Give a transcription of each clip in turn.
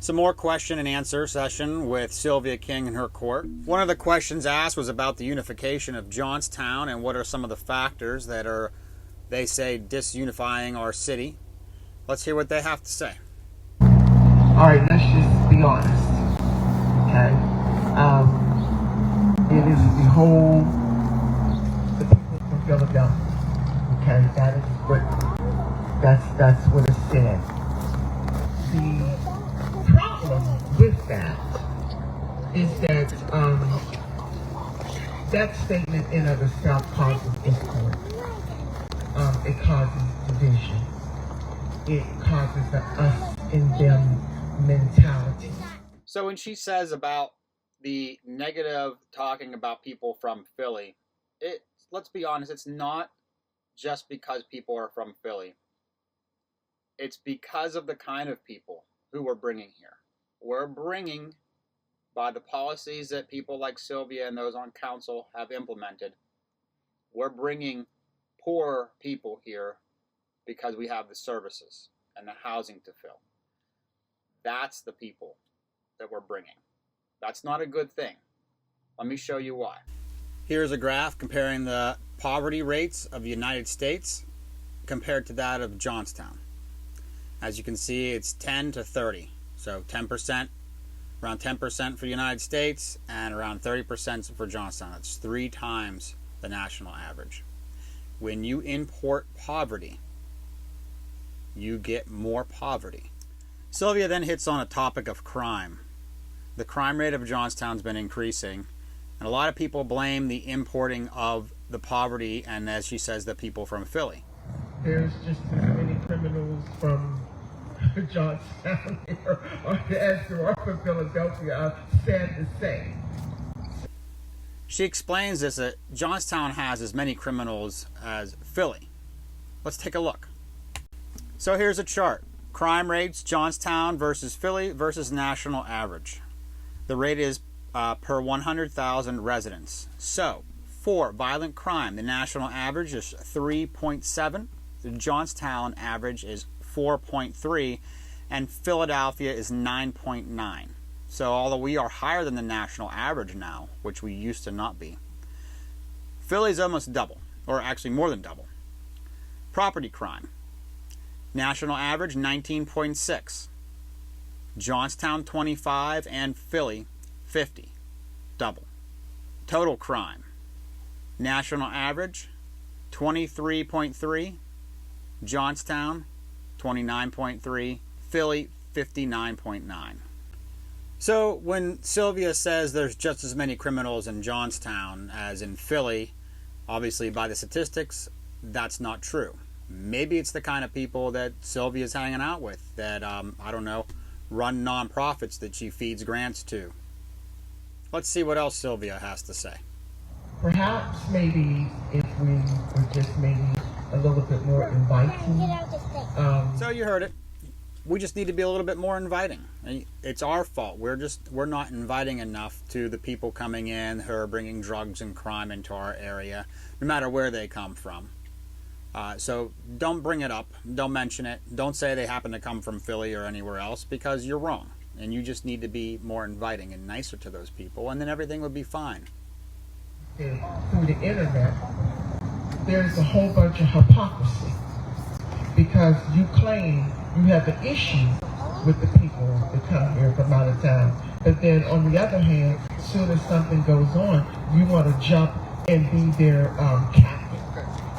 Some more question and answer session with Sylvia King and her court. One of the questions asked was about the unification of Johnstown and what are some of the factors that are, they say, disunifying our city. Let's hear what they have to say. Alright, let's just be honest. Okay? It is the people from Philadelphia. Okay, that's what it said. The problem with that is that that statement in of itself causes discord. It causes division. It causes the us and them mentality. So when she says about the negative talking about people from Philly, let's be honest, it's not just because people are from Philly. It's because of the kind of people who we're bringing here. We're bringing, by the policies that people like Sylvia and those on council have implemented, we're bringing poor people here because we have the services and the housing to fill. That's the people that we're bringing. That's not a good thing. Let me show you why. Here's a graph comparing the poverty rates of the United States compared to that of Johnstown. As you can see, it's 10 to 30. So 10%, around 10% for the United States and around 30% for Johnstown. That's 3 times the national average. When you import poverty, you get more poverty. Sylvia then hits on a topic of crime. The crime rate of Johnstown's been increasing, and a lot of people blame the importing of the poverty and, as she says, the people from Philly. There's just as many criminals from Johnstown here as there are from Philadelphia, sad to say. She explains this that Johnstown has as many criminals as Philly. Let's take a look. So here's a chart. Crime rates, Johnstown versus Philly versus national average. The rate is per 100,000 residents. So, for violent crime, the national average is 3.7. The Johnstown average is 4.3. And Philadelphia is 9.9. So, although we are higher than the national average now, which we used to not be, Philly's almost double, or actually more than double. Property crime. National average 19.6. Johnstown 25 and Philly 50. Double. Total crime. National average 23.3. Johnstown 29.3. Philly 59.9. So when Sylvia says there's just as many criminals in Johnstown as in Philly, obviously by the statistics, that's not true. Maybe it's the kind of people that Sylvia's hanging out with that, I don't know, run nonprofits that she feeds grants to. Let's see what else Sylvia has to say. Perhaps maybe if we were just maybe a little bit more inviting. So you heard it. We just need to be a little bit more inviting. It's our fault. We're not inviting enough to the people coming in who are bringing drugs and crime into our area, no matter where they come from. So don't bring it up. Don't mention it. Don't say they happen to come from Philly or anywhere else, because you're wrong. And you just need to be more inviting and nicer to those people, and then everything would be fine. Through the internet, there's a whole bunch of hypocrisy, because you claim you have an issue with the people that come here from out of town, but then on the other hand, as soon as something goes on, you want to jump and be their captain.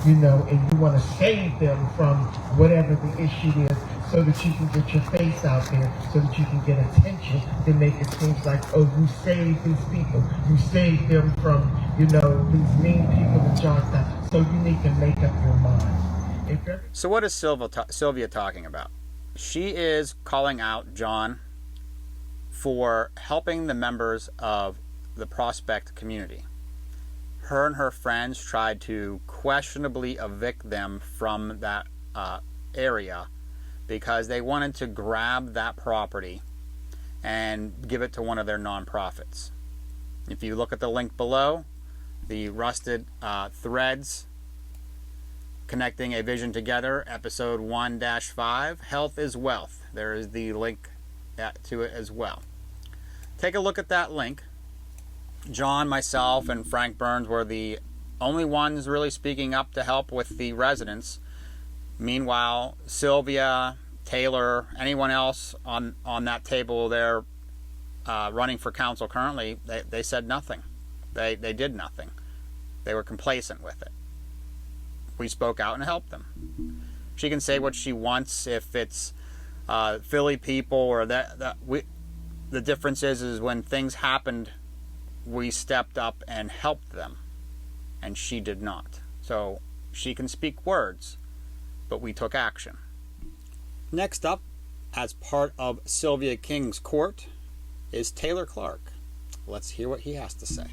You know, and you want to save them from whatever the issue is, so that you can get your face out there, so that you can get attention, to make it seem like, oh, you saved these people. You saved them from, you know, these mean people in Johnstown. So you need to make up your mind. So what is Sylvia talking about? She is calling out John for helping the members of the Prospect community. Her and her friends tried to questionably evict them from that area because they wanted to grab that property and give it to one of their nonprofits. If you look at the link below, the Rusted Threads Connecting a Vision Together, episode 1-5, Health is Wealth. There is the link to it as well. Take a look at that link. John, myself, and Frank Burns were the only ones really speaking up to help with the residents. Meanwhile, Sylvia, Taylor, anyone else on that table there running for council currently, they said nothing. They did nothing. They were complacent with it. We spoke out and helped them. She can say what she wants if it's Philly people or that. The difference is when things happened, we stepped up and helped them, and she did not. So she can speak words, but we took action. Next up, as part of Sylvia King's court, is Taylor Clark. Let's hear what he has to say.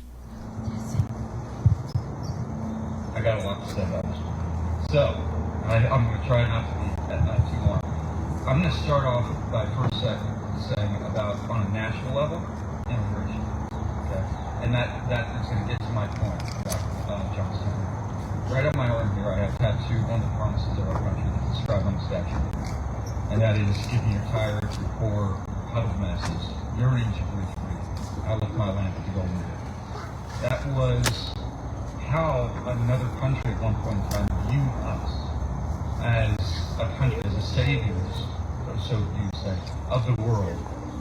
I got a lot to say about this one. So, I'm going to try not to be too long. I'm going to start off by first saying about, on a national level, immigration. Okay? And that is going to get to my point about Johnstown. Right on my arm here, I have tattooed one of the promises of our country that's described on the statue. And that is, if you're tired, you're poor, huddled masses, yearning to breathe free, I lift my lamp at the golden gate. That was how another country at one point in time viewed us as a country, as a saviors, so you say, of the world,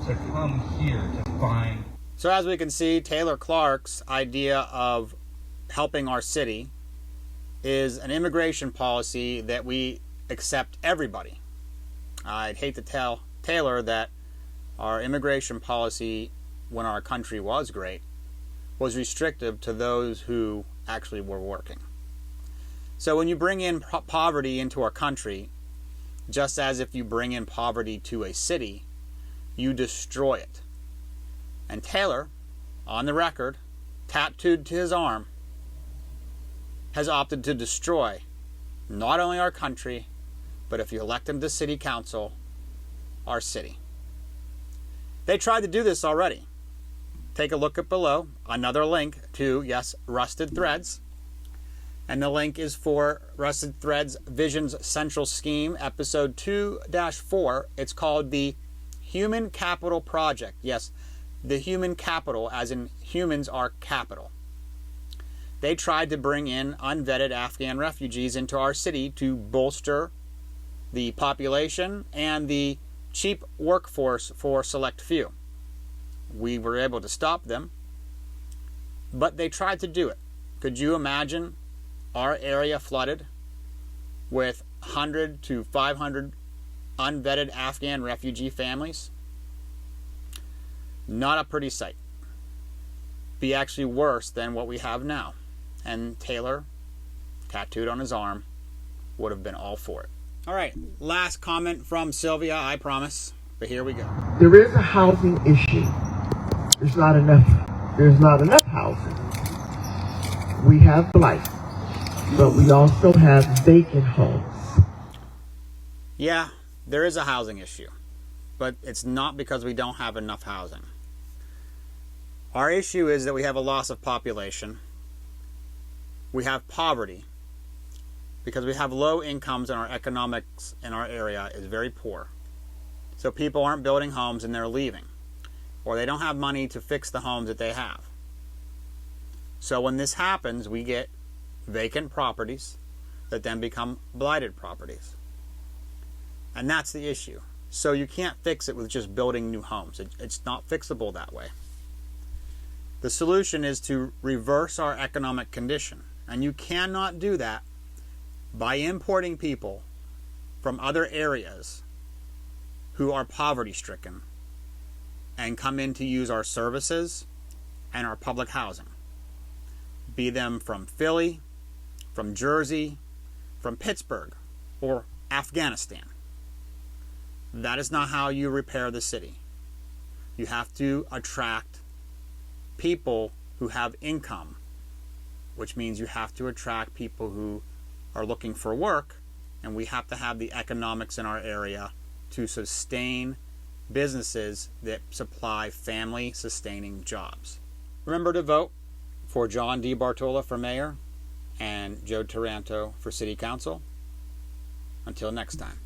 to come here to find. So as we can see, Taylor Clark's idea of helping our city is an immigration policy that we accept everybody. I'd hate to tell Taylor that our immigration policy, when our country was great, was restrictive to those who actually were working. So when you bring in poverty into our country, just as if you bring in poverty to a city, you destroy it. And Taylor, on the record, tattooed to his arm, has opted to destroy not only our country, but if you elect him to city council, our city. They tried to do this already. Take a look at below, another link to, yes, Rusted Threads. And the link is for Rusted Threads Vision's Central Scheme, episode 2-4. It's called the Human Capital Project. Yes, the human capital, as in humans are capital. They tried to bring in unvetted Afghan refugees into our city to bolster the population and the cheap workforce for select few. We were able to stop them, but they tried to do it. Could you imagine our area flooded with 100 to 500 unvetted Afghan refugee families? Not a pretty sight. Be actually worse than what we have now. And Taylor, tattooed on his arm, would have been all for it. All right, last comment from Sylvia, I promise, but here we go. There is a housing issue. There's not enough housing. We have blight, but we also have vacant homes. Yeah, there is a housing issue, but it's not because we don't have enough housing. Our issue is that we have a loss of population. We have poverty because we have low incomes and our economics in our area is very poor. So people aren't building homes and they're leaving, or they don't have money to fix the homes that they have. So when this happens, we get vacant properties that then become blighted properties. And that's the issue. So you can't fix it with just building new homes. It's not fixable that way. The solution is to reverse our economic condition. And you cannot do that by importing people from other areas who are poverty-stricken and come in to use our services and our public housing. Be them from Philly, from Jersey, from Pittsburgh, or Afghanistan. That is not how you repair the city. You have to attract people who have income, which means you have to attract people who are looking for work, and we have to have the economics in our area to sustain businesses that supply family-sustaining jobs. Remember to vote for John D. Bartola for mayor and Joe Taranto for city council. Until next time.